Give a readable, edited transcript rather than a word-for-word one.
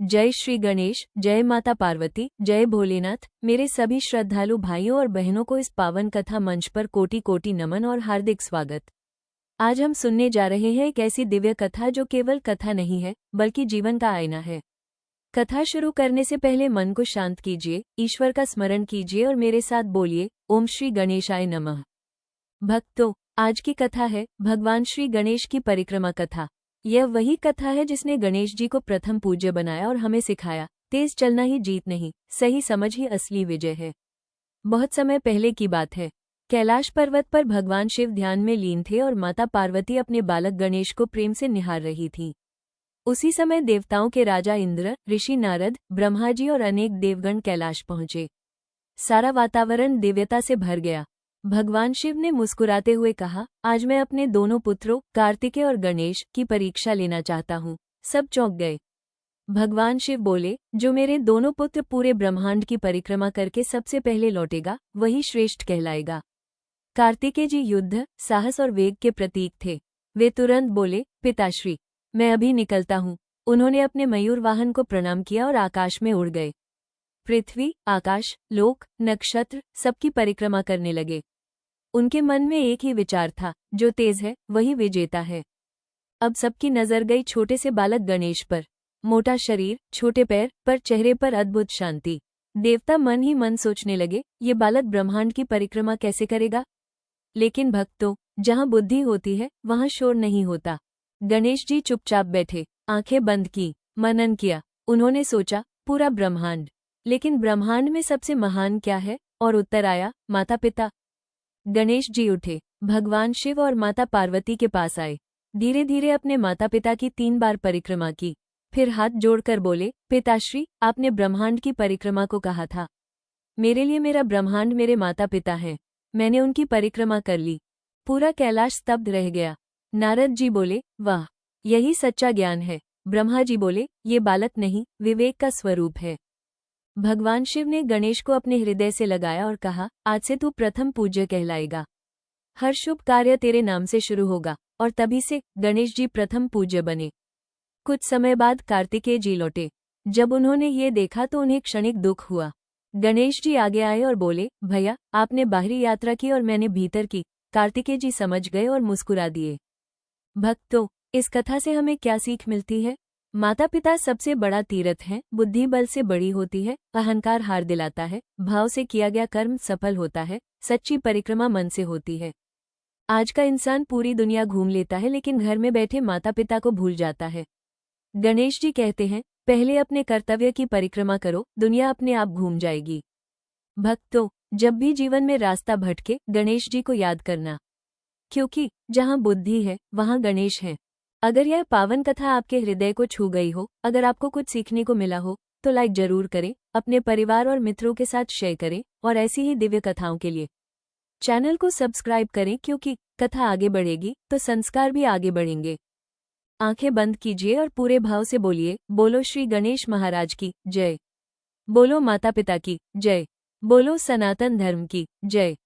जय श्री गणेश, जय माता पार्वती, जय भोलेनाथ। मेरे सभी श्रद्धालु भाइयों और बहनों को इस पावन कथा मंच पर कोटि कोटि नमन और हार्दिक स्वागत। आज हम सुनने जा रहे हैं एक ऐसी दिव्य कथा जो केवल कथा नहीं है बल्कि जीवन का आईना है। कथा शुरू करने से पहले मन को शांत कीजिए, ईश्वर का स्मरण कीजिए और मेरे साथ बोलिए ओम श्री गणेशाय नमः। भक्तों, आज की कथा है भगवान श्री गणेश की परिक्रमा कथा। यह वही कथा है जिसने गणेश जी को प्रथम पूज्य बनाया और हमें सिखाया, तेज चलना ही जीत नहीं, सही समझ ही असली विजय है। बहुत समय पहले की बात है। कैलाश पर्वत पर भगवान शिव ध्यान में लीन थे और माता पार्वती अपने बालक गणेश को प्रेम से निहार रही थी। उसी समय देवताओं के राजा इंद्र, ऋषि नारद, ब्रह्मा जी और अनेक देवगण कैलाश पहुंचे। सारा वातावरण दिव्यता से भर गया। भगवान शिव ने मुस्कुराते हुए कहा, आज मैं अपने दोनों पुत्रों कार्तिकेय और गणेश की परीक्षा लेना चाहता हूँ। सब चौंक गए। भगवान शिव बोले, जो मेरे दोनों पुत्र पूरे ब्रह्मांड की परिक्रमा करके सबसे पहले लौटेगा वही श्रेष्ठ कहलाएगा। कार्तिकेय जी युद्ध, साहस और वेग के प्रतीक थे। वे तुरंत बोले, पिताश्री, मैं अभी निकलता हूँ। उन्होंने अपने मयूर वाहन को प्रणाम किया और आकाश में उड़ गए। पृथ्वी, आकाश, लोक, नक्षत्र सबकी परिक्रमा करने लगे। उनके मन में एक ही विचार था, जो तेज है वही विजेता है। अब सबकी नजर गई छोटे से बालक गणेश पर। मोटा शरीर, छोटे पैर, पर चेहरे पर अद्भुत शांति। देवता मन ही मन सोचने लगे, ये बालक ब्रह्मांड की परिक्रमा कैसे करेगा। लेकिन भक्तों, जहाँ बुद्धि होती है वहाँ शोर नहीं होता। गणेश जी चुपचाप बैठे, आंखें बंद की, मनन किया। उन्होंने सोचा, पूरा ब्रह्मांड, लेकिन ब्रह्मांड में सबसे महान क्या है, और उत्तर आया, माता पिता। गणेश जी उठे, भगवान शिव और माता पार्वती के पास आए। धीरे धीरे अपने माता पिता की 3 बार परिक्रमा की, फिर हाथ जोड़कर बोले, पिताश्री, आपने ब्रह्मांड की परिक्रमा को कहा था। मेरे लिए मेरा ब्रह्मांड मेरे माता पिता हैं। मैंने उनकी परिक्रमा कर ली। पूरा कैलाश स्तब्ध रह गया। नारद जी बोले, वाह, यही सच्चा ज्ञान है। ब्रह्मा जी बोले, ये बालक नहीं, विवेक का स्वरूप है। भगवान शिव ने गणेश को अपने हृदय से लगाया और कहा, आज से तू प्रथम पूज्य कहलाएगा। हर शुभ कार्य तेरे नाम से शुरू होगा। और तभी से गणेश जी प्रथम पूज्य बने। कुछ समय बाद कार्तिकेय जी लौटे। जब उन्होंने ये देखा तो उन्हें क्षणिक दुख हुआ। गणेश जी आगे आए और बोले, भैया, आपने बाहरी यात्रा की और मैंने भीतर की। कार्तिकेय जी समझ गए और मुस्कुरा दिए। भक्तों, इस कथा से हमें क्या सीख मिलती है। माता पिता सबसे बड़ा तीर्थ है। बुद्धि बल से बड़ी होती है, अहंकार हार दिलाता है, भाव से किया गया कर्म सफल होता है, सच्ची परिक्रमा मन से होती है। आज का इंसान पूरी दुनिया घूम लेता है लेकिन घर में बैठे माता पिता को भूल जाता है। गणेश जी कहते हैं, पहले अपने कर्तव्य की परिक्रमा करो, दुनिया अपने आप घूम जाएगी। भक्तों, जब भी जीवन में रास्ता भटके गणेश जी को याद करना, क्योंकि जहाँ बुद्धि है वहाँ गणेश है। अगर यह पावन कथा आपके हृदय को छू गई हो, अगर आपको कुछ सीखने को मिला हो, तो लाइक जरूर करें, अपने परिवार और मित्रों के साथ शेयर करें और ऐसी ही दिव्य कथाओं के लिए चैनल को सब्सक्राइब करें, क्योंकि कथा आगे बढ़ेगी तो संस्कार भी आगे बढ़ेंगे। आंखें बंद कीजिए और पूरे भाव से बोलिए, बोलो श्री गणेश महाराज की जय। बोलो माता पिता की जय। बोलो सनातन धर्म की जय।